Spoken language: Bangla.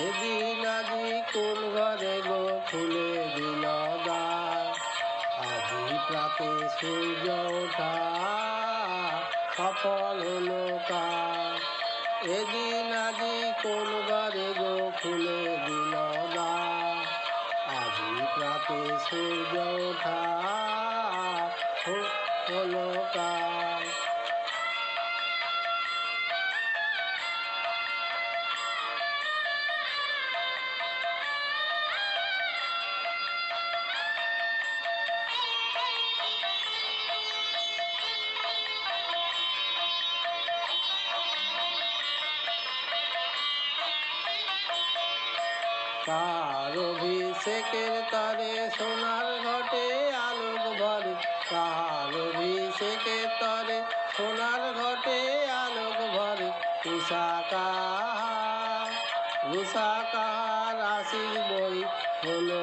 এদিন আজি কোন ঘরে গো খুলে দিল দ্বার, আজি প্রাতে সূর্য ওঠা সফল হলো কাজ। এদিন আজি কোন ঘরে গো খুলে দিল দ্বার, আজি প্রাতে সূর্য ওঠা হলো কাজ। কার অভিষেকের তরে সোনার ঘটে আলোক ভরে, কার অভিষেকের তরে সোনার ঘটে আলোক ভরে। উষাকার আশিস বই হলো